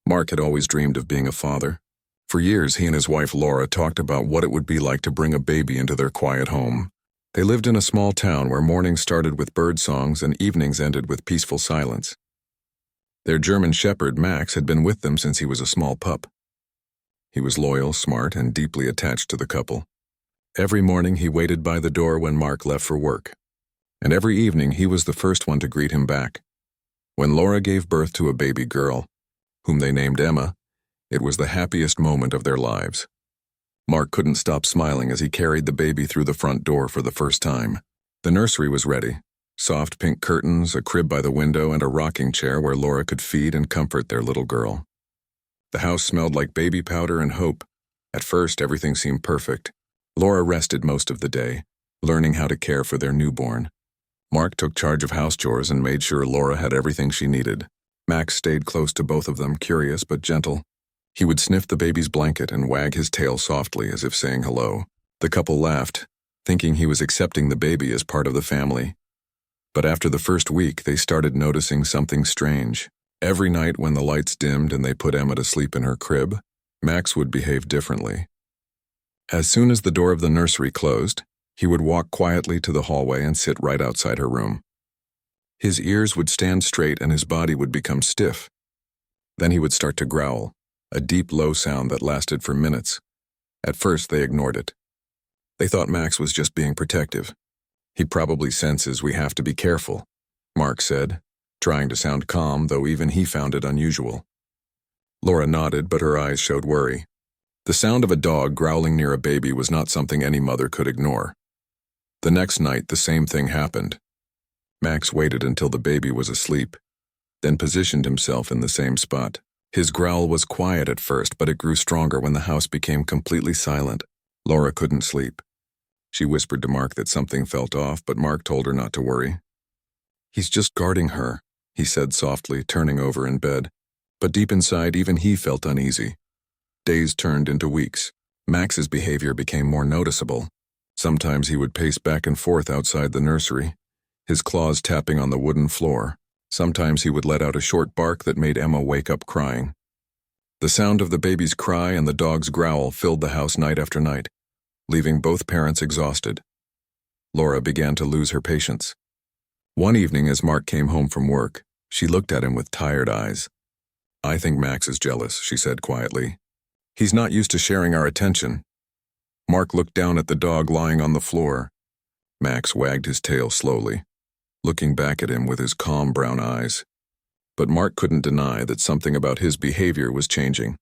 Mark had always dreamed of being a father. For years, he and his wife Laura talked about what it would be like to bring a baby into their quiet home. They lived in a small town where mornings started with bird songs and evenings ended with peaceful silence. Their German shepherd, Max, had been with them since he was a small pup. He was loyal, smart, and deeply attached to the couple. Every morning he waited by the door when Mark left for work, and every evening he was the first one to greet him back. When Laura gave birth to a baby girl, whom they named Emma, it was the happiest moment of their lives. Mark couldn't stop smiling as he carried the baby through the front door for the first time. The nursery was ready. Soft pink curtains, a crib by the window, and a rocking chair where Laura could feed and comfort their little girl. The house smelled like baby powder and hope. At first, everything seemed perfect. Laura rested most of the day, learning how to care for their newborn. Mark took charge of house chores and made sure Laura had everything she needed. Max stayed close to both of them, curious but gentle. He would sniff the baby's blanket and wag his tail softly as if saying hello. The couple laughed, thinking he was accepting the baby as part of the family. But after the first week, they started noticing something strange. Every night when the lights dimmed and they put Emma to sleep in her crib, Max would behave differently. As soon as the door of the nursery closed, he would walk quietly to the hallway and sit right outside her room. His ears would stand straight and his body would become stiff. Then he would start to growl, a deep, low sound that lasted for minutes. At first, they ignored it. They thought Max was just being protective. He probably senses we have to be careful, Mark said, trying to sound calm, though even he found it unusual. Laura nodded, but her eyes showed worry. The sound of a dog growling near a baby was not something any mother could ignore. The next night, the same thing happened. Max waited until the baby was asleep, then positioned himself in the same spot. His growl was quiet at first, but it grew stronger when the house became completely silent. Laura couldn't sleep. She whispered to Mark that something felt off, but Mark told her not to worry. "He's just guarding her," he said softly, turning over in bed. But deep inside, even he felt uneasy. Days turned into weeks. Max's behavior became more noticeable. Sometimes he would pace back and forth outside the nursery, his claws tapping on the wooden floor. Sometimes he would let out a short bark that made Emma wake up crying. The sound of the baby's cry and the dog's growl filled the house night after night, leaving both parents exhausted. Laura began to lose her patience. One evening as Mark came home from work, she looked at him with tired eyes. "I think Max is jealous," she said quietly. "He's not used to sharing our attention." Mark looked down at the dog lying on the floor. Max wagged his tail slowly, looking back at him with his calm brown eyes. But Mark couldn't deny that something about his behavior was changing.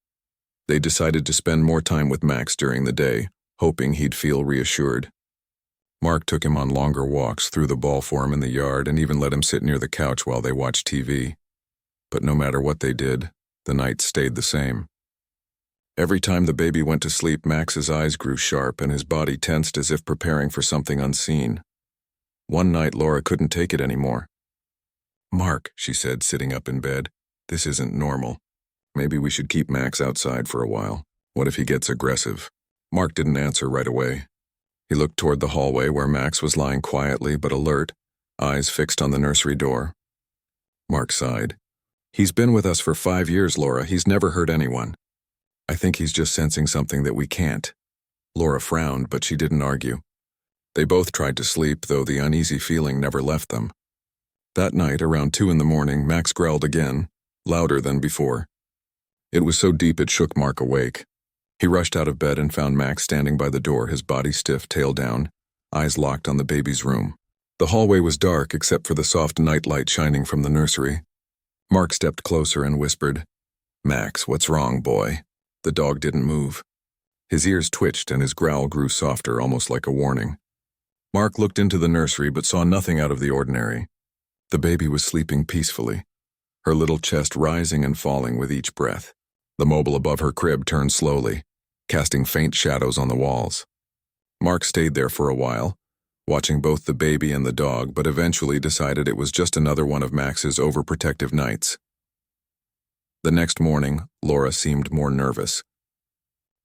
They decided to spend more time with Max during the day, hoping he'd feel reassured. Mark took him on longer walks through the ball form in the yard and even let him sit near the couch while they watched TV. But no matter what they did, the nights stayed the same. Every time the baby went to sleep, Max's eyes grew sharp and his body tensed as if preparing for something unseen. One night, Laura couldn't take it anymore. "Mark," she said, sitting up in bed, "this isn't normal. Maybe we should keep Max outside for a while. What if he gets aggressive?" Mark didn't answer right away. He looked toward the hallway where Max was lying quietly but alert, eyes fixed on the nursery door. Mark sighed. "He's been with us for 5 years, Laura. He's never hurt anyone. I think he's just sensing something that we can't." Laura frowned, but she didn't argue. They both tried to sleep, though the uneasy feeling never left them. That night, around 2 a.m, Max growled again, louder than before. It was so deep it shook Mark awake. He rushed out of bed and found Max standing by the door, his body stiff, tail down, eyes locked on the baby's room. The hallway was dark except for the soft night light shining from the nursery. Mark stepped closer and whispered, "Max, what's wrong, boy?" The dog didn't move. His ears twitched and his growl grew softer, almost like a warning. Mark looked into the nursery but saw nothing out of the ordinary. The baby was sleeping peacefully, her little chest rising and falling with each breath. The mobile above her crib turned slowly, casting faint shadows on the walls. Mark stayed there for a while, watching both the baby and the dog, but eventually decided it was just another one of Max's overprotective nights. The next morning, Laura seemed more nervous.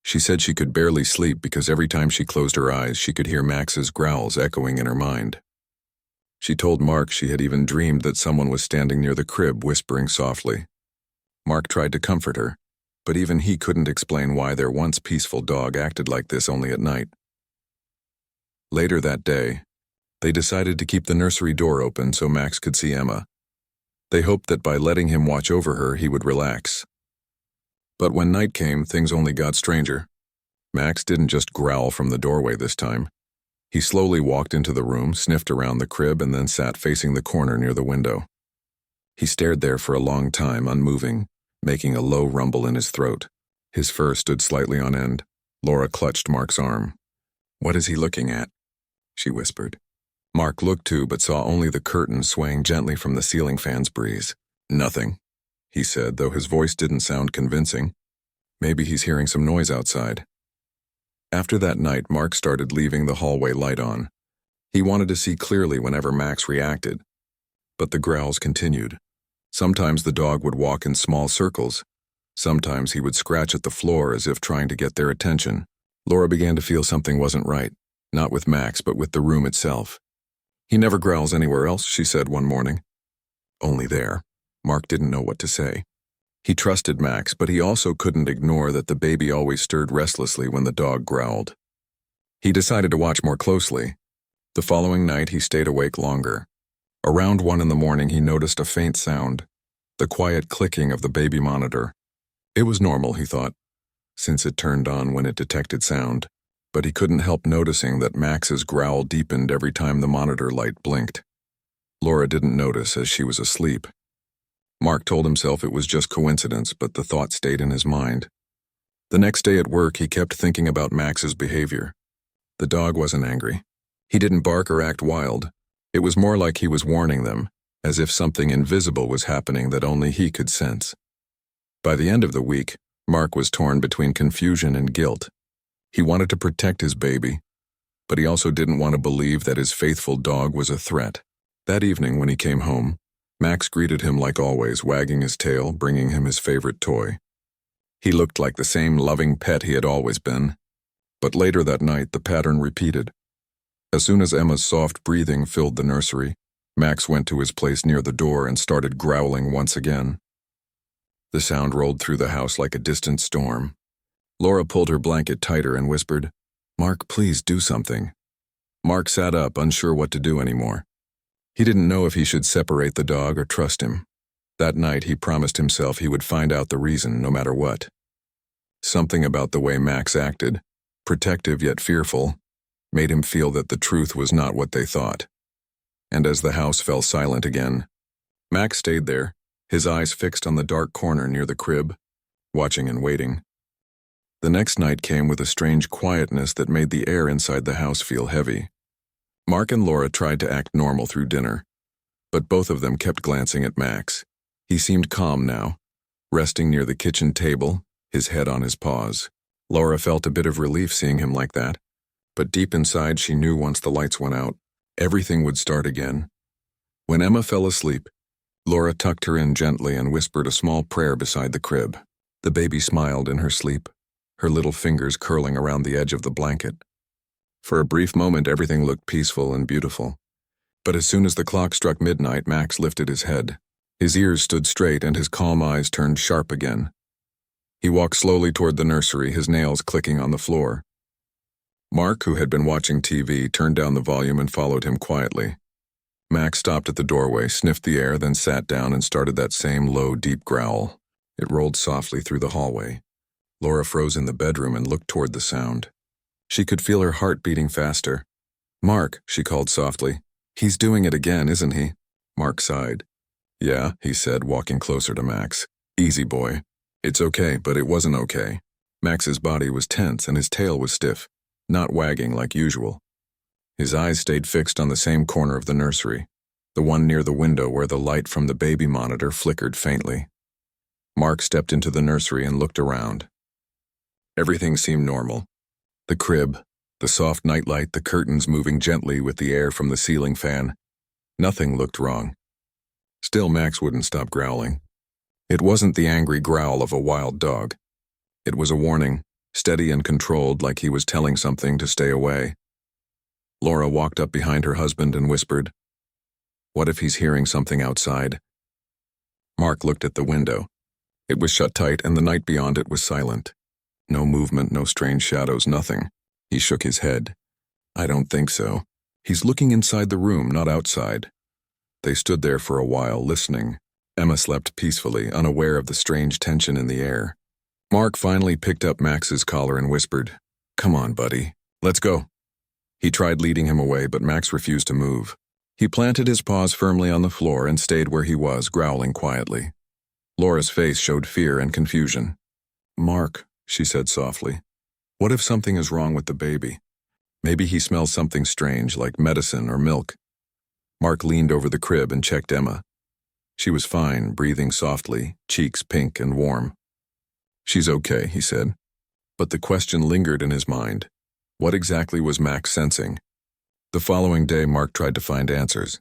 She said she could barely sleep because every time she closed her eyes, she could hear Max's growls echoing in her mind. She told Mark she had even dreamed that someone was standing near the crib whispering softly. Mark tried to comfort her, but even he couldn't explain why their once peaceful dog acted like this only at night. Later that day, they decided to keep the nursery door open so Max could see Emma. They hoped that by letting him watch over her, he would relax. But when night came, things only got stranger. Max didn't just growl from the doorway this time. He slowly walked into the room, sniffed around the crib, and then sat facing the corner near the window. He stared there for a long time, unmoving, making a low rumble in his throat. His fur stood slightly on end. Laura clutched Mark's arm. "What is he looking at?" she whispered. Mark looked too, but saw only the curtain swaying gently from the ceiling fan's breeze. "Nothing," he said, though his voice didn't sound convincing. "Maybe he's hearing some noise outside." After that night, Mark started leaving the hallway light on. He wanted to see clearly whenever Max reacted. But the growls continued. Sometimes the dog would walk in small circles. Sometimes he would scratch at the floor as if trying to get their attention. Laura began to feel something wasn't right, not with Max, but with the room itself. "He never growls anywhere else," she said one morning. "Only there." Mark didn't know what to say. He trusted Max, but he also couldn't ignore that the baby always stirred restlessly when the dog growled. He decided to watch more closely. The following night, he stayed awake longer. Around 1 a.m, he noticed a faint sound, the quiet clicking of the baby monitor. It was normal, he thought, since it turned on when it detected sound, but he couldn't help noticing that Max's growl deepened every time the monitor light blinked. Laura didn't notice as she was asleep. Mark told himself it was just coincidence, but the thought stayed in his mind. The next day at work, he kept thinking about Max's behavior. The dog wasn't angry. He didn't bark or act wild. It was more like he was warning them, as if something invisible was happening that only he could sense. By the end of the week, Mark was torn between confusion and guilt. He wanted to protect his baby, but he also didn't want to believe that his faithful dog was a threat. That evening, when he came home, Max greeted him like always, wagging his tail, bringing him his favorite toy. He looked like the same loving pet he had always been. But later that night, the pattern repeated. As soon as Emma's soft breathing filled the nursery, Max went to his place near the door and started growling once again. The sound rolled through the house like a distant storm. Laura pulled her blanket tighter and whispered, "Mark, please do something." Mark sat up, unsure what to do anymore. He didn't know if he should separate the dog or trust him. That night, he promised himself he would find out the reason, no matter what. Something about the way Max acted, protective yet fearful, made him feel that the truth was not what they thought. And as the house fell silent again, Max stayed there, his eyes fixed on the dark corner near the crib, watching and waiting. The next night came with a strange quietness that made the air inside the house feel heavy. Mark and Laura tried to act normal through dinner, but both of them kept glancing at Max. He seemed calm now, resting near the kitchen table, his head on his paws. Laura felt a bit of relief seeing him like that, but deep inside she knew once the lights went out, everything would start again. When Emma fell asleep, Laura tucked her in gently and whispered a small prayer beside the crib. The baby smiled in her sleep, her little fingers curling around the edge of the blanket. For a brief moment, everything looked peaceful and beautiful. But as soon as the clock struck midnight, Max lifted his head. His ears stood straight and his calm eyes turned sharp again. He walked slowly toward the nursery, his nails clicking on the floor. Mark, who had been watching TV, turned down the volume and followed him quietly. Max stopped at the doorway, sniffed the air, then sat down and started that same low, deep growl. It rolled softly through the hallway. Laura froze in the bedroom and looked toward the sound. She could feel her heart beating faster. "Mark," she called softly. "He's doing it again, isn't he?" Mark sighed. "Yeah," he said, walking closer to Max. "Easy, boy. It's okay, but it wasn't okay." Max's body was tense and his tail was stiff, not wagging like usual. His eyes stayed fixed on the same corner of the nursery, the one near the window where the light from the baby monitor flickered faintly. Mark stepped into the nursery and looked around. Everything seemed normal. The crib, the soft nightlight, the curtains moving gently with the air from the ceiling fan. Nothing looked wrong. Still, Max wouldn't stop growling. It wasn't the angry growl of a wild dog. It was a warning, steady and controlled, like he was telling something to stay away. Laura walked up behind her husband and whispered, "What if he's hearing something outside?" Mark looked at the window. It was shut tight, and the night beyond it was silent. No movement, no strange shadows, nothing. He shook his head. I don't think so. He's looking inside the room, not outside. They stood there for a while, listening. Emma slept peacefully, unaware of the strange tension in the air. Mark finally picked up Max's collar and whispered, "Come on, buddy. Let's go." He tried leading him away, but Max refused to move. He planted his paws firmly on the floor and stayed where he was, growling quietly. Laura's face showed fear and confusion. "Mark," she said softly, "what if something is wrong with the baby? Maybe he smells something strange, like medicine or milk." Mark leaned over the crib and checked Emma. She was fine, breathing softly, cheeks pink and warm. "She's okay," he said. But the question lingered in his mind. What exactly was Max sensing? The following day, Mark tried to find answers.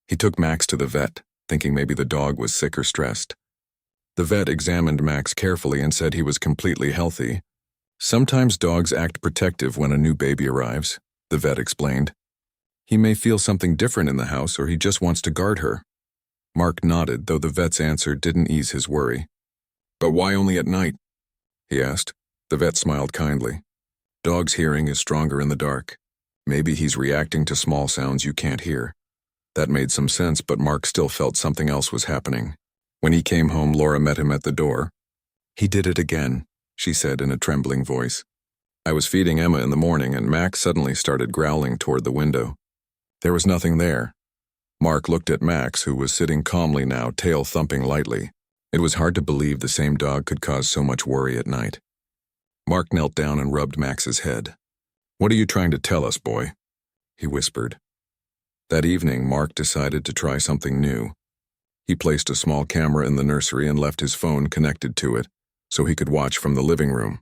He took Max to the vet, thinking maybe the dog was sick or stressed. The vet examined Max carefully and said he was completely healthy. "Sometimes dogs act protective when a new baby arrives," the vet explained. "He may feel something different in the house, or he just wants to guard her." Mark nodded, though the vet's answer didn't ease his worry. "But why only at night?" he asked. The vet smiled kindly. "Dog's hearing is stronger in the dark. Maybe he's reacting to small sounds you can't hear." That made some sense, but Mark still felt something else was happening. When he came home, Laura met him at the door. "He did it again," she said in a trembling voice. "I was feeding Emma in the morning, and Max suddenly started growling toward the window. There was nothing there." Mark looked at Max, who was sitting calmly now, tail thumping lightly. It was hard to believe the same dog could cause so much worry at night. Mark knelt down and rubbed Max's head. "What are you trying to tell us, boy?" he whispered. That evening, Mark decided to try something new. He placed a small camera in the nursery and left his phone connected to it, so he could watch from the living room.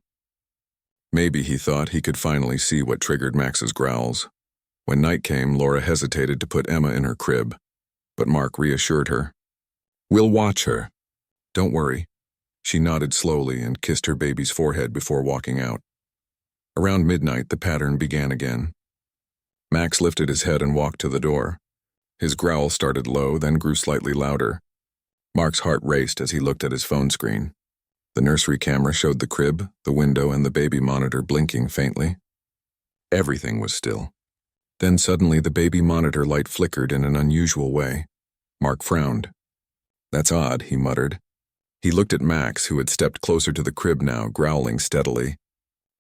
Maybe he thought he could finally see what triggered Max's growls. When night came, Laura hesitated to put Emma in her crib, but Mark reassured her. "We'll watch her. Don't worry." She nodded slowly and kissed her baby's forehead before walking out. Around midnight, the pattern began again. Max lifted his head and walked to the door. His growl started low, then grew slightly louder. Mark's heart raced as he looked at his phone screen. The nursery camera showed the crib, the window, and the baby monitor blinking faintly. Everything was still. Then suddenly the baby monitor light flickered in an unusual way. Mark frowned. "That's odd," he muttered. He looked at Max, who had stepped closer to the crib now, growling steadily.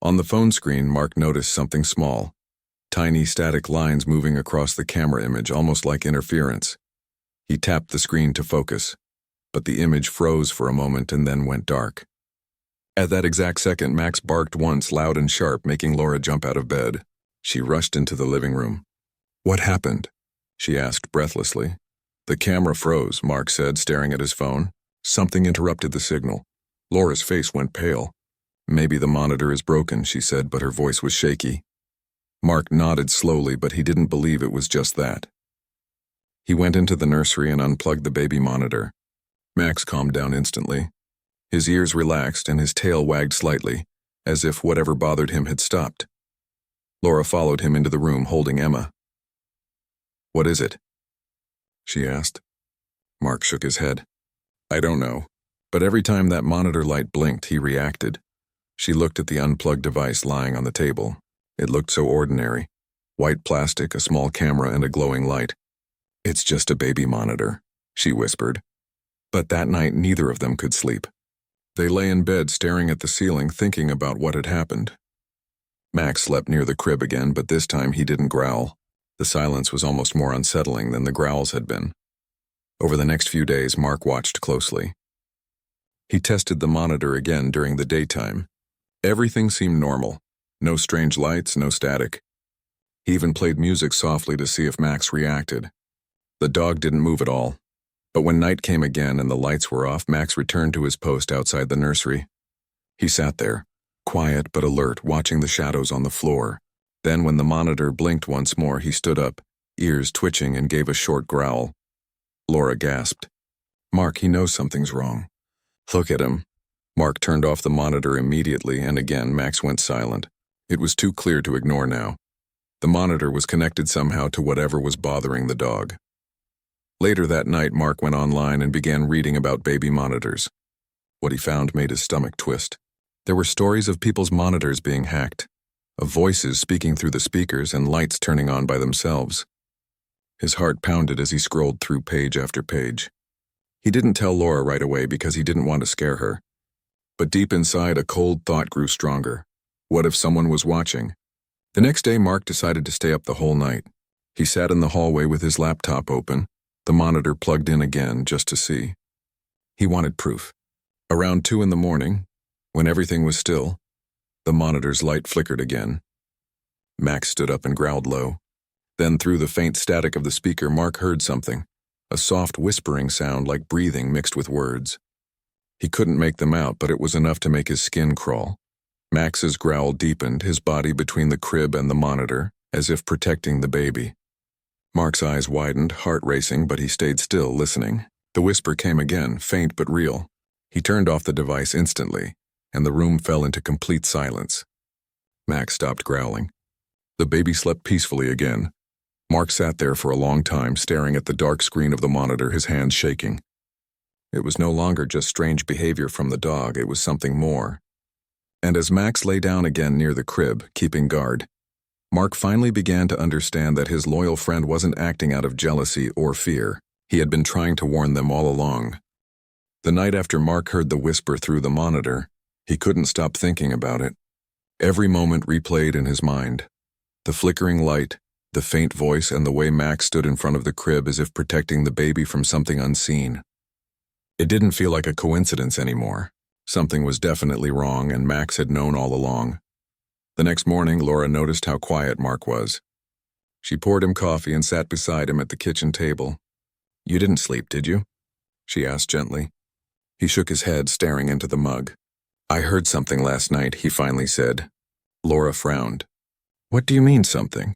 On the phone screen, Mark noticed something small. Tiny static lines moving across the camera image, almost like interference. He tapped the screen to focus, but the image froze for a moment and then went dark. At that exact second, Max barked once, loud and sharp, making Laura jump out of bed. She rushed into the living room. "What happened?" she asked breathlessly. "The camera froze," Mark said, staring at his phone. "Something interrupted the signal." Laura's face went pale. "Maybe the monitor is broken," she said, but her voice was shaky. Mark nodded slowly, but he didn't believe it was just that. He went into the nursery and unplugged the baby monitor. Max calmed down instantly. His ears relaxed and his tail wagged slightly, as if whatever bothered him had stopped. Laura followed him into the room, holding Emma. "What is it?" she asked. Mark shook his head. "I don't know, but every time that monitor light blinked, he reacted." She looked at the unplugged device lying on the table. It looked so ordinary. White plastic, a small camera, and a glowing light. "It's just a baby monitor," she whispered. But that night, neither of them could sleep. They lay in bed staring at the ceiling, thinking about what had happened. Max slept near the crib again, but this time he didn't growl. The silence was almost more unsettling than the growls had been. Over the next few days, Mark watched closely. He tested the monitor again during the daytime. Everything seemed normal. No strange lights, no static. He even played music softly to see if Max reacted. The dog didn't move at all. But when night came again and the lights were off, Max returned to his post outside the nursery. He sat there, quiet but alert, watching the shadows on the floor. Then when the monitor blinked once more, he stood up, ears twitching, and gave a short growl. Laura gasped. "Mark, he knows something's wrong." "Look at him." Mark turned off the monitor immediately, and again Max went silent. It was too clear to ignore now. The monitor was connected somehow to whatever was bothering the dog. Later that night, Mark went online and began reading about baby monitors. What he found made his stomach twist. There were stories of people's monitors being hacked, of voices speaking through the speakers and lights turning on by themselves. His heart pounded as he scrolled through page after page. He didn't tell Laura right away because he didn't want to scare her. But deep inside, a cold thought grew stronger. What if someone was watching? The next day, Mark decided to stay up the whole night. He sat in the hallway with his laptop open, the monitor plugged in again just to see. He wanted proof. Around 2 in the morning, when everything was still, the monitor's light flickered again. Max stood up and growled low. Then through the faint static of the speaker, Mark heard something, a soft whispering sound like breathing mixed with words. He couldn't make them out, but it was enough to make his skin crawl. Max's growl deepened, his body between the crib and the monitor, as if protecting the baby. Mark's eyes widened, heart racing, but he stayed still, listening. The whisper came again, faint but real. He turned off the device instantly, and the room fell into complete silence. Max stopped growling. The baby slept peacefully again. Mark sat there for a long time, staring at the dark screen of the monitor, his hands shaking. It was no longer just strange behavior from the dog, it was something more. And as Max lay down again near the crib, keeping guard, Mark finally began to understand that his loyal friend wasn't acting out of jealousy or fear. He had been trying to warn them all along. The night after Mark heard the whisper through the monitor, he couldn't stop thinking about it. Every moment replayed in his mind. The flickering light, the faint voice, and the way Max stood in front of the crib as if protecting the baby from something unseen. It didn't feel like a coincidence anymore. Something was definitely wrong, and Max had known all along. The next morning, Laura noticed how quiet Mark was. She poured him coffee and sat beside him at the kitchen table. "You didn't sleep, did you?" she asked gently. He shook his head, staring into the mug. "I heard something last night," he finally said. Laura frowned. "What do you mean, something?"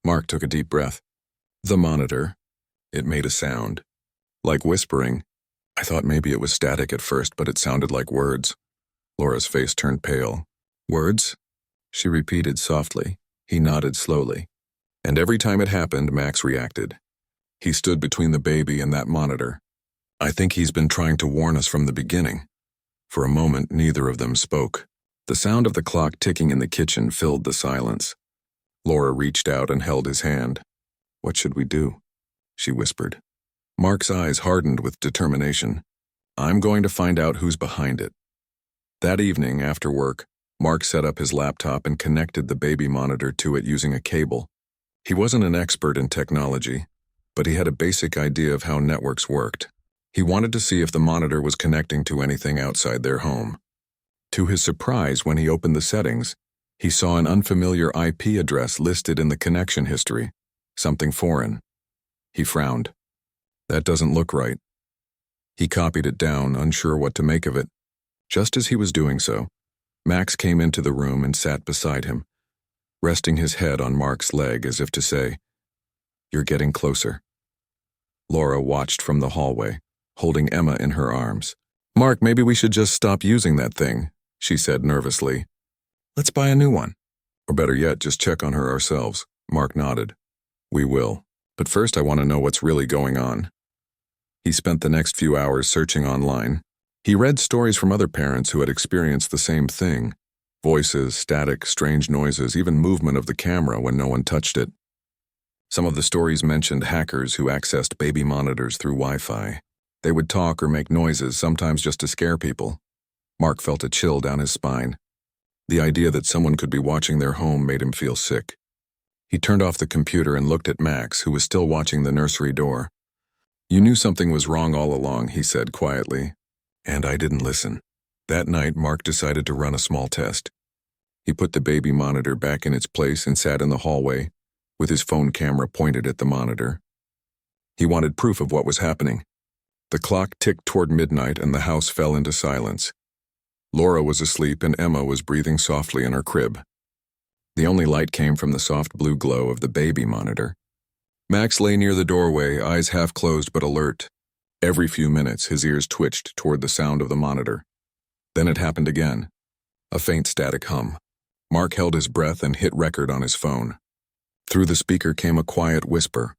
Mark took a deep breath. "The monitor. It made a sound. Like whispering. I thought maybe it was static at first, but it sounded like words." Laura's face turned pale. "Words?" she repeated softly. He nodded slowly. And every time it happened, Max reacted. He stood between the baby and that monitor. "I think he's been trying to warn us from the beginning." For a moment, neither of them spoke. The sound of the clock ticking in the kitchen filled the silence. Laura reached out and held his hand. "What should we do?" she whispered. Mark's eyes hardened with determination. "I'm going to find out who's behind it." That evening, after work, Mark set up his laptop and connected the baby monitor to it using a cable. He wasn't an expert in technology, but he had a basic idea of how networks worked. He wanted to see if the monitor was connecting to anything outside their home. To his surprise, when he opened the settings, he saw an unfamiliar IP address listed in the connection history, something foreign. He frowned. That doesn't look right. He copied it down, unsure what to make of it. Just as he was doing so, Max came into the room and sat beside him, resting his head on Mark's leg as if to say, "You're getting closer." Laura watched from the hallway, holding Emma in her arms. "Mark, maybe we should just stop using that thing," she said nervously. "Let's buy a new one. Or better yet, just check on her ourselves." Mark nodded. "We will. But first I want to know what's really going on." He spent the next few hours searching online. He read stories from other parents who had experienced the same thing. Voices, static, strange noises, even movement of the camera when no one touched it. Some of the stories mentioned hackers who accessed baby monitors through Wi-Fi. They would talk or make noises, sometimes just to scare people. Mark felt a chill down his spine. The idea that someone could be watching their home made him feel sick. He turned off the computer and looked at Max, who was still watching the nursery door. "You knew something was wrong all along," he said quietly. "And I didn't listen." That night, Mark decided to run a small test. He put the baby monitor back in its place and sat in the hallway, with his phone camera pointed at the monitor. He wanted proof of what was happening. The clock ticked toward midnight and the house fell into silence. Laura was asleep and Emma was breathing softly in her crib. The only light came from the soft blue glow of the baby monitor. Max lay near the doorway, eyes half closed but alert. Every few minutes, his ears twitched toward the sound of the monitor. Then it happened again. A faint static hum. Mark held his breath and hit record on his phone. Through the speaker came a quiet whisper,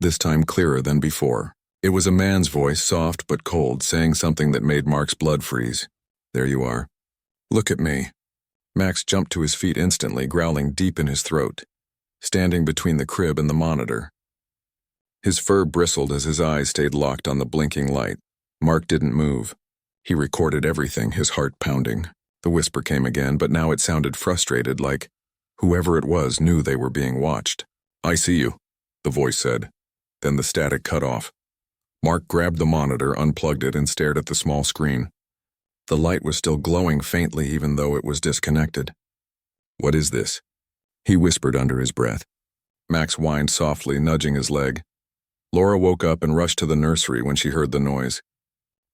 this time clearer than before. It was a man's voice, soft but cold, saying something that made Mark's blood freeze. "There you are. Look at me." Max jumped to his feet instantly, growling deep in his throat, standing between the crib and the monitor. His fur bristled as his eyes stayed locked on the blinking light. Mark didn't move. He recorded everything, his heart pounding. The whisper came again, but now it sounded frustrated, like whoever it was knew they were being watched. "I see you," the voice said. Then the static cut off. Mark grabbed the monitor, unplugged it, and stared at the small screen. The light was still glowing faintly even though it was disconnected. "What is this?" he whispered under his breath. Max whined softly, nudging his leg. Laura woke up and rushed to the nursery when she heard the noise.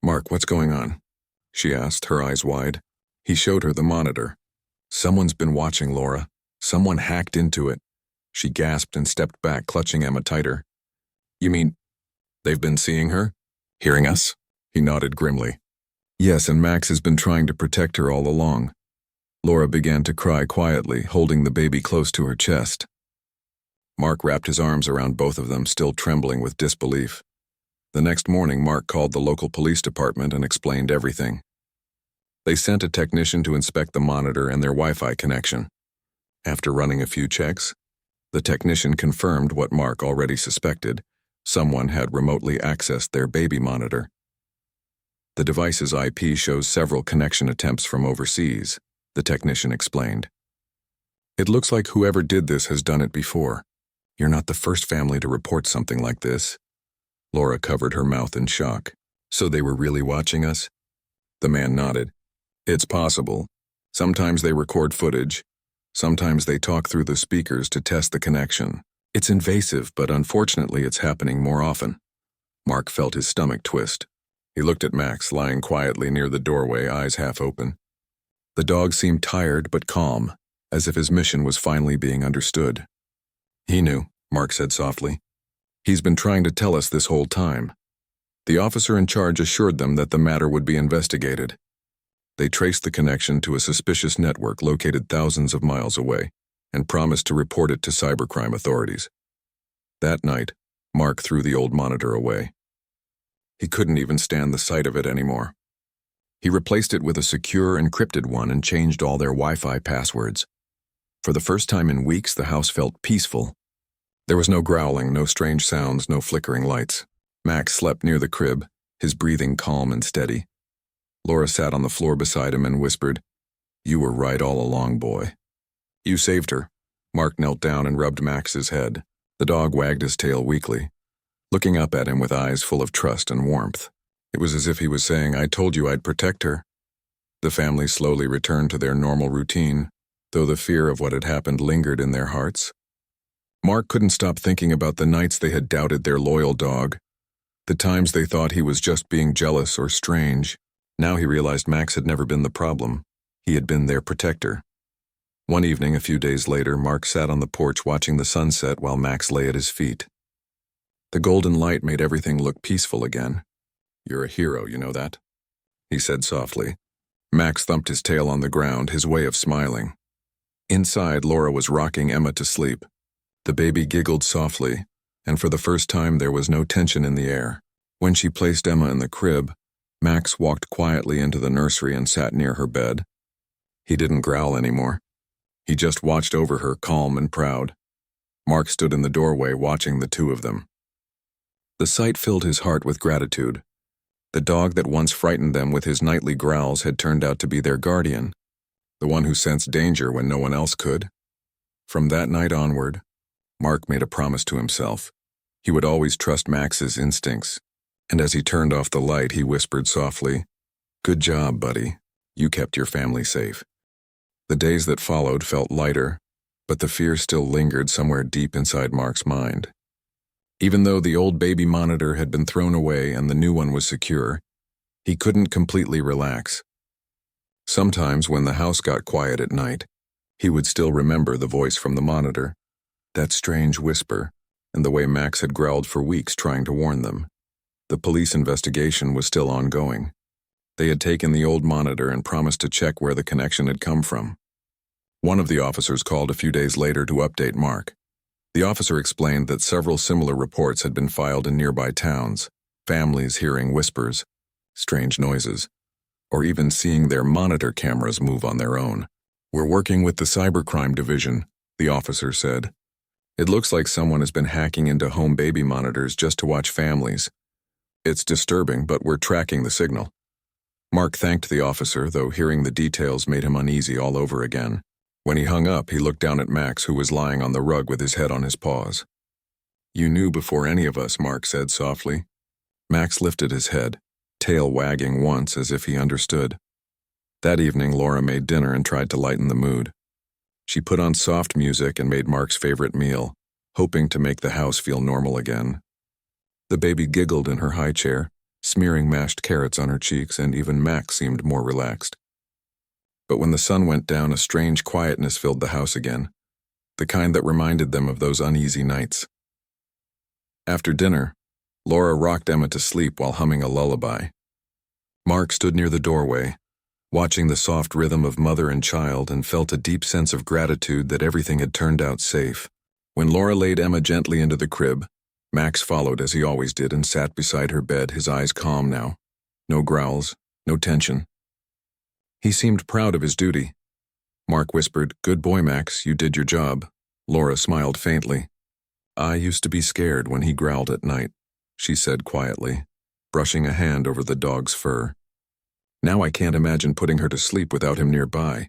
"Mark, what's going on?" she asked, her eyes wide. He showed her the monitor. "Someone's been watching, Laura. Someone hacked into it." She gasped and stepped back, clutching Emma tighter. "You mean they've been seeing her? Hearing us?" He nodded grimly. "Yes, and Max has been trying to protect her all along." Laura began to cry quietly, holding the baby close to her chest. Mark wrapped his arms around both of them, still trembling with disbelief. The next morning, Mark called the local police department and explained everything. They sent a technician to inspect the monitor and their Wi-Fi connection. After running a few checks, the technician confirmed what Mark already suspected: someone had remotely accessed their baby monitor. The device's IP shows several connection attempts from overseas, the technician explained. "It looks like whoever did this has done it before. You're not the first family to report something like this." Laura covered her mouth in shock. "So they were really watching us?" The man nodded. "It's possible. Sometimes they record footage. Sometimes they talk through the speakers to test the connection. It's invasive, but unfortunately it's happening more often." Mark felt his stomach twist. He looked at Max, lying quietly near the doorway, eyes half open. The dog seemed tired but calm, as if his mission was finally being understood. "He knew," Mark said softly. "He's been trying to tell us this whole time." The officer in charge assured them that the matter would be investigated. They traced the connection to a suspicious network located thousands of miles away and promised to report it to cybercrime authorities. That night, Mark threw the old monitor away. He couldn't even stand the sight of it anymore. He replaced it with a secure, encrypted one and changed all their Wi-Fi passwords. For the first time in weeks, the house felt peaceful. There was no growling, no strange sounds, no flickering lights. Max slept near the crib, his breathing calm and steady. Laura sat on the floor beside him and whispered, "You were right all along, boy. You saved her." Mark knelt down and rubbed Max's head. The dog wagged his tail weakly, looking up at him with eyes full of trust and warmth. It was as if he was saying, "I told you I'd protect her." The family slowly returned to their normal routine, though the fear of what had happened lingered in their hearts. Mark couldn't stop thinking about the nights they had doubted their loyal dog, the times they thought he was just being jealous or strange. Now he realized Max had never been the problem. He had been their protector. One evening, a few days later, Mark sat on the porch watching the sunset while Max lay at his feet. The golden light made everything look peaceful again. "You're a hero, you know that?" he said softly. Max thumped his tail on the ground, his way of smiling. Inside, Laura was rocking Emma to sleep. The baby giggled softly, and for the first time there was no tension in the air. When she placed Emma in the crib, Max walked quietly into the nursery and sat near her bed. He didn't growl anymore. He just watched over her, calm and proud. Mark stood in the doorway watching the two of them. The sight filled his heart with gratitude. The dog that once frightened them with his nightly growls had turned out to be their guardian, the one who sensed danger when no one else could. From that night onward, Mark made a promise to himself. He would always trust Max's instincts, and as he turned off the light, he whispered softly, "Good job, buddy. You kept your family safe." The days that followed felt lighter, but the fear still lingered somewhere deep inside Mark's mind. Even though the old baby monitor had been thrown away and the new one was secure, he couldn't completely relax. Sometimes when the house got quiet at night, he would still remember the voice from the monitor, that strange whisper, and the way Max had growled for weeks trying to warn them. The police investigation was still ongoing. They had taken the old monitor and promised to check where the connection had come from. One of the officers called a few days later to update Mark. The officer explained that several similar reports had been filed in nearby towns, families hearing whispers, strange noises, or even seeing their monitor cameras move on their own. "We're working with the cybercrime division," the officer said. "It looks like someone has been hacking into home baby monitors just to watch families. It's disturbing, but we're tracking the signal." Mark thanked the officer, though hearing the details made him uneasy all over again. When he hung up, he looked down at Max, who was lying on the rug with his head on his paws. "You knew before any of us," Mark said softly. Max lifted his head, tail wagging once as if he understood. That evening, Laura made dinner and tried to lighten the mood. She put on soft music and made Mark's favorite meal, hoping to make the house feel normal again. The baby giggled in her high chair, smearing mashed carrots on her cheeks, and even Max seemed more relaxed. But when the sun went down, a strange quietness filled the house again, the kind that reminded them of those uneasy nights. After dinner, Laura rocked Emma to sleep while humming a lullaby. Mark stood near the doorway, watching the soft rhythm of mother and child, and felt a deep sense of gratitude that everything had turned out safe. When Laura laid Emma gently into the crib, Max followed as he always did and sat beside her bed, his eyes calm now. No growls, no tension. He seemed proud of his duty. Mark whispered, "Good boy, Max, you did your job." Laura smiled faintly. "I used to be scared when he growled at night," she said quietly, brushing a hand over the dog's fur. "Now I can't imagine putting her to sleep without him nearby."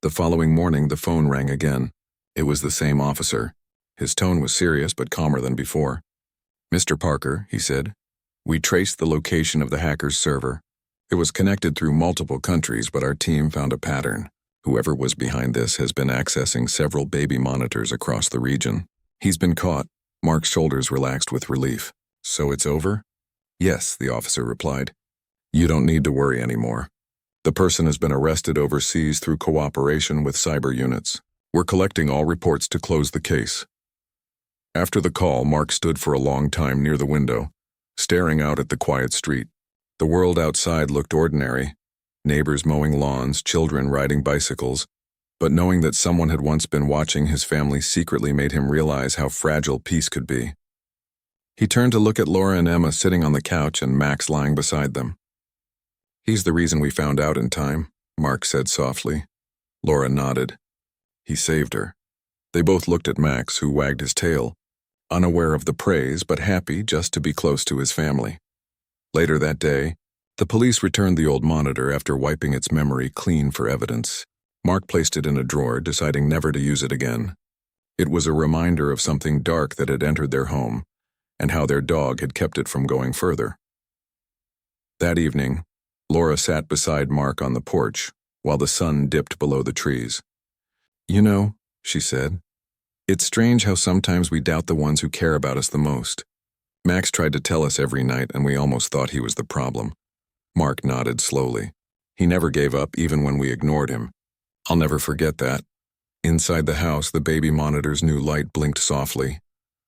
The following morning, the phone rang again. It was the same officer. His tone was serious but calmer than before. "Mr. Parker," he said, "we traced the location of the hacker's server. It was connected through multiple countries, but our team found a pattern. Whoever was behind this has been accessing several baby monitors across the region. He's been caught." Mark's shoulders relaxed with relief. "So it's over?" "Yes," the officer replied. "You don't need to worry anymore. The person has been arrested overseas through cooperation with cyber units. We're collecting all reports to close the case." After the call, Mark stood for a long time near the window, staring out at the quiet street. The world outside looked ordinary, neighbors mowing lawns, children riding bicycles, but knowing that someone had once been watching his family secretly made him realize how fragile peace could be. He turned to look at Laura and Emma sitting on the couch and Max lying beside them. "He's the reason we found out in time," Mark said softly. Laura nodded. "He saved her." They both looked at Max, who wagged his tail, unaware of the praise but happy just to be close to his family. Later that day, the police returned the old monitor after wiping its memory clean for evidence. Mark placed it in a drawer, deciding never to use it again. It was a reminder of something dark that had entered their home, and how their dog had kept it from going further. That evening, Laura sat beside Mark on the porch, while the sun dipped below the trees. "You know," she said, "it's strange how sometimes we doubt the ones who care about us the most. Max tried to tell us every night, and we almost thought he was the problem." Mark nodded slowly. "He never gave up, even when we ignored him. I'll never forget that." Inside the house, the baby monitor's new light blinked softly,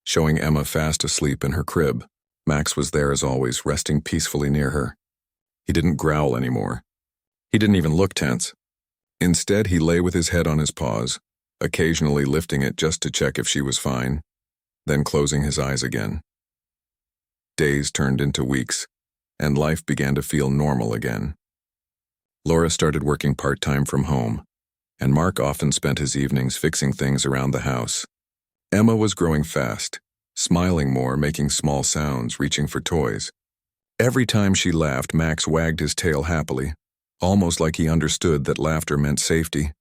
showing Emma fast asleep in her crib. Max was there as always, resting peacefully near her. He didn't growl anymore. He didn't even look tense. Instead, he lay with his head on his paws, occasionally lifting it just to check if she was fine, then closing his eyes again. Days turned into weeks, and life began to feel normal again. Laura started working part-time from home, and Mark often spent his evenings fixing things around the house. Emma was growing fast, smiling more, making small sounds, reaching for toys. Every time she laughed, Max wagged his tail happily, almost like he understood that laughter meant safety.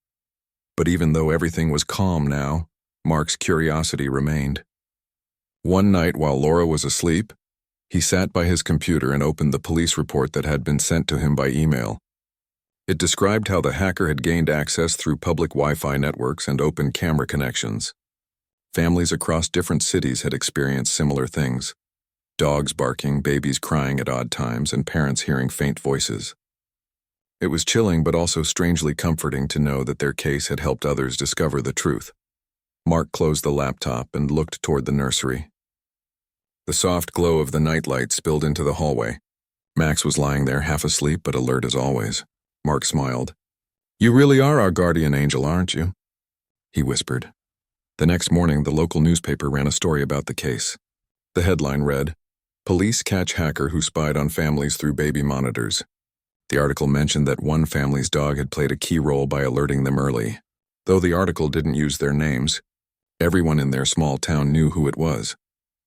But even though everything was calm now, Mark's curiosity remained. One night while Laura was asleep, he sat by his computer and opened the police report that had been sent to him by email. It described how the hacker had gained access through public Wi-Fi networks and open camera connections. Families across different cities had experienced similar things: dogs barking, babies crying at odd times, and parents hearing faint voices. It was chilling but also strangely comforting to know that their case had helped others discover the truth. Mark closed the laptop and looked toward the nursery. The soft glow of the nightlight spilled into the hallway. Max was lying there, half asleep but alert as always. Mark smiled. "You really are our guardian angel, aren't you?" he whispered. The next morning, the local newspaper ran a story about the case. The headline read, Police catch hacker who spied on families through baby monitors. The article mentioned that one family's dog had played a key role by alerting them early. Though the article didn't use their names, everyone in their small town knew who it was.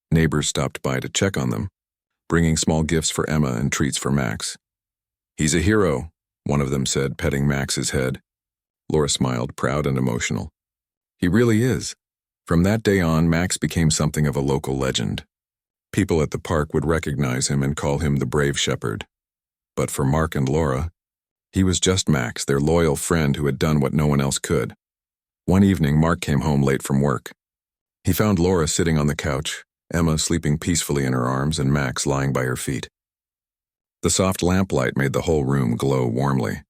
Neighbors stopped by to check on them, bringing small gifts for Emma and treats for Max. "He's a hero," one of them said, petting Max's head. Laura smiled, proud and emotional. "He really is." From that day on, Max became something of a local legend. People at the park would recognize him and call him the brave shepherd. But for Mark and Laura, he was just Max, their loyal friend who had done what no one else could. One evening, Mark came home late from work. He found Laura sitting on the couch, Emma sleeping peacefully in her arms, and Max lying by her feet. The soft lamplight made the whole room glow warmly.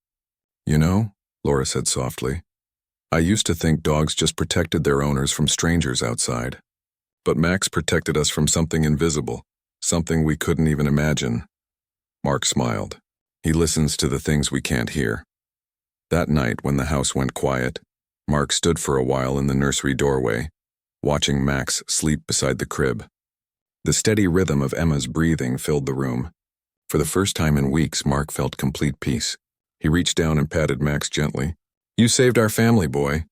"You know," Laura said softly, "I used to think dogs just protected their owners from strangers outside. But Max protected us from something invisible, something we couldn't even imagine." Mark smiled. "He listens to the things we can't hear." That night, when the house went quiet, Mark stood for a while in the nursery doorway, watching Max sleep beside the crib. The steady rhythm of Emma's breathing filled the room. For the first time in weeks, Mark felt complete peace. He reached down and patted Max gently. "You saved our family, boy.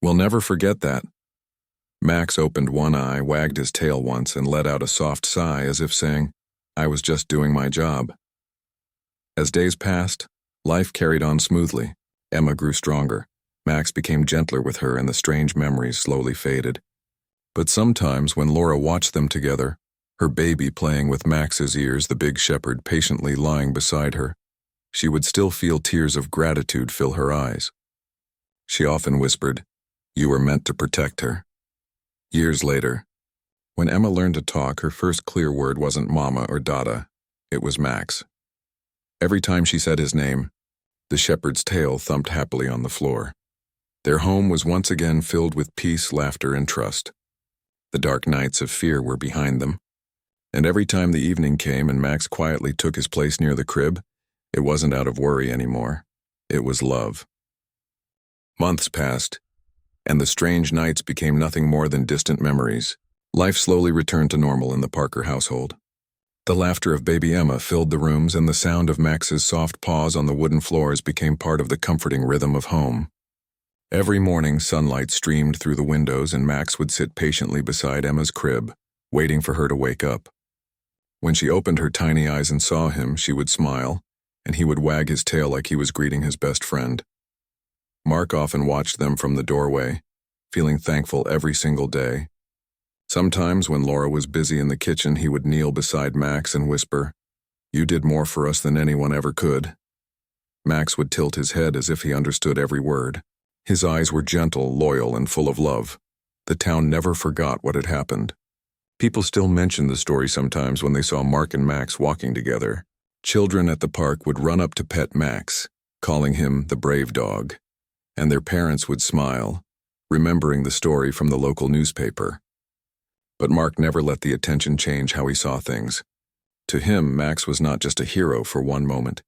We'll never forget that." Max opened one eye, wagged his tail once, and let out a soft sigh as if saying, "I was just doing my job." As days passed, life carried on smoothly. Emma grew stronger. Max became gentler with her, and the strange memories slowly faded. But sometimes when Laura watched them together, her baby playing with Max's ears, the big shepherd patiently lying beside her, she would still feel tears of gratitude fill her eyes. She often whispered, "You were meant to protect her." Years later, when Emma learned to talk, her first clear word wasn't mama or dada, it was Max. Every time she said his name, the shepherd's tail thumped happily on the floor. Their home was once again filled with peace, laughter, and trust. The dark nights of fear were behind them, and every time the evening came and Max quietly took his place near the crib, it wasn't out of worry anymore. It was love. Months passed, and the strange nights became nothing more than distant memories. Life slowly returned to normal in the Parker household. The laughter of baby Emma filled the rooms, and the sound of Max's soft paws on the wooden floors became part of the comforting rhythm of home. Every morning, sunlight streamed through the windows, and Max would sit patiently beside Emma's crib, waiting for her to wake up. When she opened her tiny eyes and saw him, she would smile, and he would wag his tail like he was greeting his best friend. Mark often watched them from the doorway, feeling thankful every single day. Sometimes when Laura was busy in the kitchen, he would kneel beside Max and whisper, "You did more for us than anyone ever could." Max would tilt his head as if he understood every word. His eyes were gentle, loyal, and full of love. The town never forgot what had happened. People still mentioned the story sometimes when they saw Mark and Max walking together. Children at the park would run up to pet Max, calling him the brave dog, and their parents would smile, remembering the story from the local newspaper. But Mark never let the attention change how he saw things. To him, Max was not just a hero for one moment.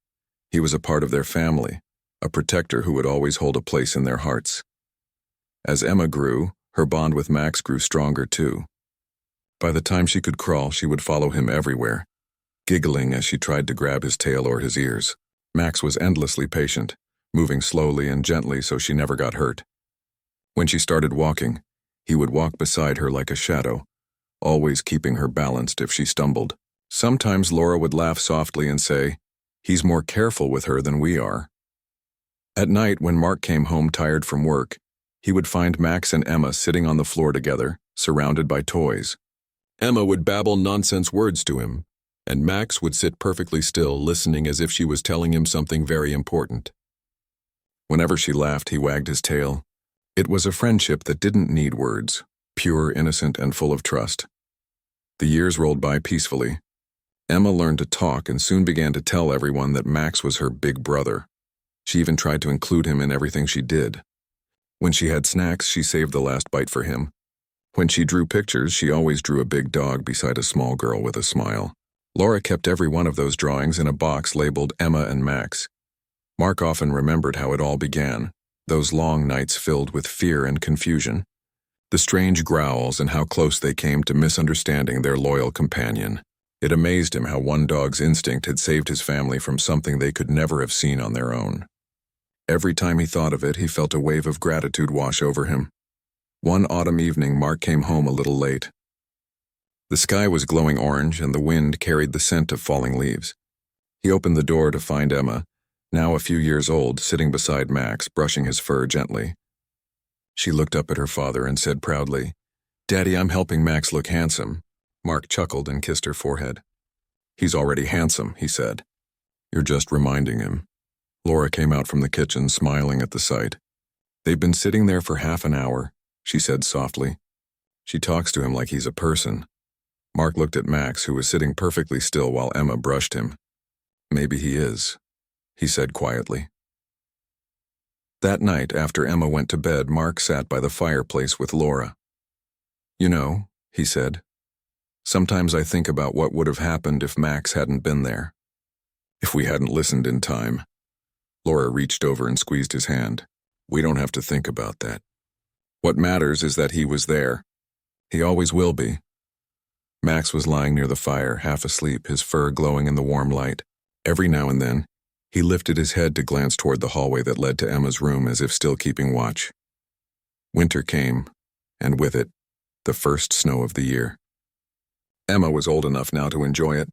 He was a part of their family, a protector who would always hold a place in their hearts. As Emma grew, her bond with Max grew stronger too. By the time she could crawl, she would follow him everywhere, giggling as she tried to grab his tail or his ears. Max was endlessly patient, moving slowly and gently so she never got hurt. When she started walking, he would walk beside her like a shadow, always keeping her balanced if she stumbled. Sometimes Laura would laugh softly and say, "He's more careful with her than we are." At night, when Mark came home tired from work, he would find Max and Emma sitting on the floor together, surrounded by toys. Emma would babble nonsense words to him, and Max would sit perfectly still, listening as if she was telling him something very important. Whenever she laughed, he wagged his tail. It was a friendship that didn't need words, pure, innocent, and full of trust. The years rolled by peacefully. Emma learned to talk and soon began to tell everyone that Max was her big brother. She even tried to include him in everything she did. When she had snacks, she saved the last bite for him. When she drew pictures, she always drew a big dog beside a small girl with a smile. Laura kept every one of those drawings in a box labeled Emma and Max. Mark often remembered how it all began, those long nights filled with fear and confusion, the strange growls and how close they came to misunderstanding their loyal companion. It amazed him how one dog's instinct had saved his family from something they could never have seen on their own. Every time he thought of it, he felt a wave of gratitude wash over him. One autumn evening, Mark came home a little late. The sky was glowing orange, and the wind carried the scent of falling leaves. He opened the door to find Emma, now a few years old, sitting beside Max, brushing his fur gently. She looked up at her father and said proudly, "Daddy, I'm helping Max look handsome." Mark chuckled and kissed her forehead. "He's already handsome," he said. "You're just reminding him." Laura came out from the kitchen, smiling at the sight. "They've been sitting there for half an hour," she said softly. "She talks to him like he's a person." Mark looked at Max, who was sitting perfectly still while Emma brushed him. "Maybe he is," he said quietly. That night, after Emma went to bed, Mark sat by the fireplace with Laura. "You know," he said, "sometimes I think about what would have happened if Max hadn't been there. If we hadn't listened in time." Laura reached over and squeezed his hand. "We don't have to think about that. What matters is that he was there. He always will be." Max was lying near the fire, half asleep, his fur glowing in the warm light. Every now and then, he lifted his head to glance toward the hallway that led to Emma's room, as if still keeping watch. Winter came, and with it, the first snow of the year. Emma was old enough now to enjoy it.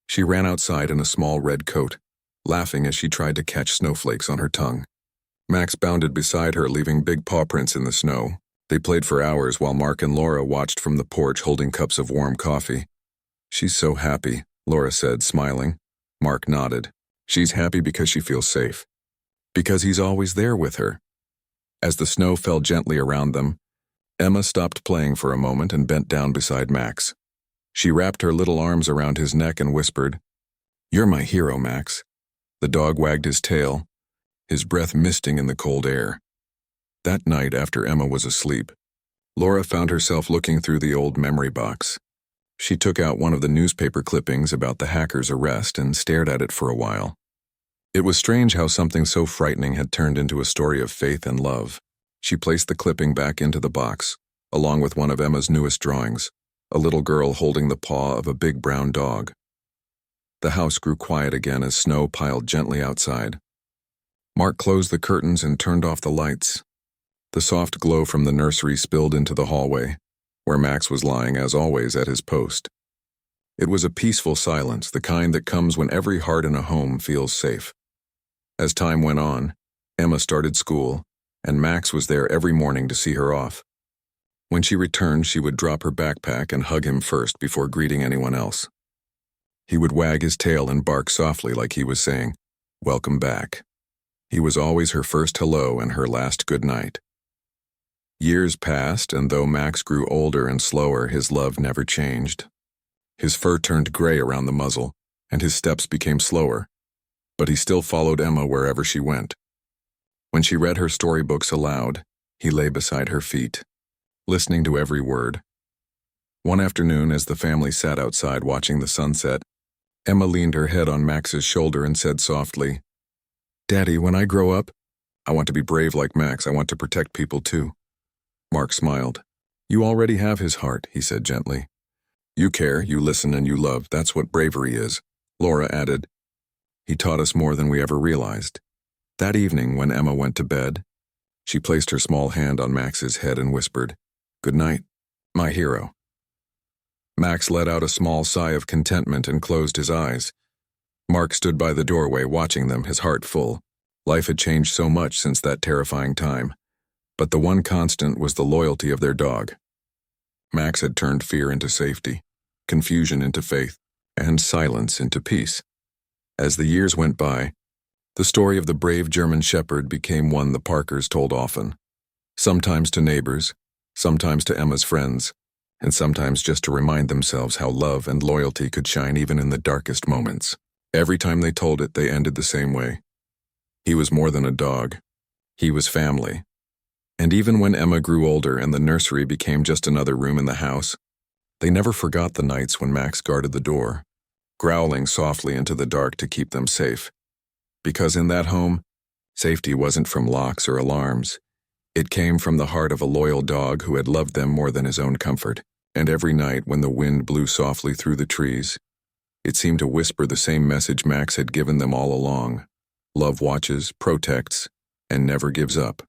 She ran outside in a small red coat, laughing as she tried to catch snowflakes on her tongue. Max bounded beside her, leaving big paw prints in the snow. They played for hours while Mark and Laura watched from the porch, holding cups of warm coffee. "She's so happy," Laura said, smiling. Mark nodded. "She's happy because she feels safe. Because he's always there with her." As the snow fell gently around them, Emma stopped playing for a moment and bent down beside Max. She wrapped her little arms around his neck and whispered, "You're my hero, Max." The dog wagged his tail, his breath misting in the cold air. That night, after Emma was asleep, Laura found herself looking through the old memory box. She took out one of the newspaper clippings about the hacker's arrest and stared at it for a while. It was strange how something so frightening had turned into a story of faith and love. She placed the clipping back into the box, along with one of Emma's newest drawings, a little girl holding the paw of a big brown dog. The house grew quiet again as snow piled gently outside. Mark closed the curtains and turned off the lights. The soft glow from the nursery spilled into the hallway, where Max was lying, as always, at his post. It was a peaceful silence, the kind that comes when every heart in a home feels safe. As time went on, Emma started school, and Max was there every morning to see her off. When she returned, she would drop her backpack and hug him first before greeting anyone else. He would wag his tail and bark softly like he was saying, "Welcome back." He was always her first hello and her last good night. Years passed, and though Max grew older and slower, his love never changed. His fur turned gray around the muzzle, and his steps became slower, but he still followed Emma wherever she went. When she read her storybooks aloud, he lay beside her feet, listening to every word. One afternoon, as the family sat outside watching the sunset, Emma leaned her head on Max's shoulder and said softly, "Daddy, when I grow up, I want to be brave like Max. I want to protect people too." Mark smiled. "You already have his heart," he said gently. "You care, you listen, and you love. That's what bravery is," Laura added. "He taught us more than we ever realized." That evening, when Emma went to bed, she placed her small hand on Max's head and whispered, "Good night, my hero." Max let out a small sigh of contentment and closed his eyes. Mark stood by the doorway watching them, his heart full. Life had changed so much since that terrifying time, but the one constant was the loyalty of their dog. Max had turned fear into safety, confusion into faith, and silence into peace. As the years went by, the story of the brave German Shepherd became one the Parkers told often, sometimes to neighbors, sometimes to Emma's friends, and sometimes just to remind themselves how love and loyalty could shine even in the darkest moments. Every time they told it, they ended the same way. He was more than a dog. He was family. And even when Emma grew older and the nursery became just another room in the house, they never forgot the nights when Max guarded the door, growling softly into the dark to keep them safe. Because in that home, safety wasn't from locks or alarms. It came from the heart of a loyal dog who had loved them more than his own comfort. And every night when the wind blew softly through the trees, It seemed to whisper the same message Max had given them all along. Love watches, protects, and never gives up.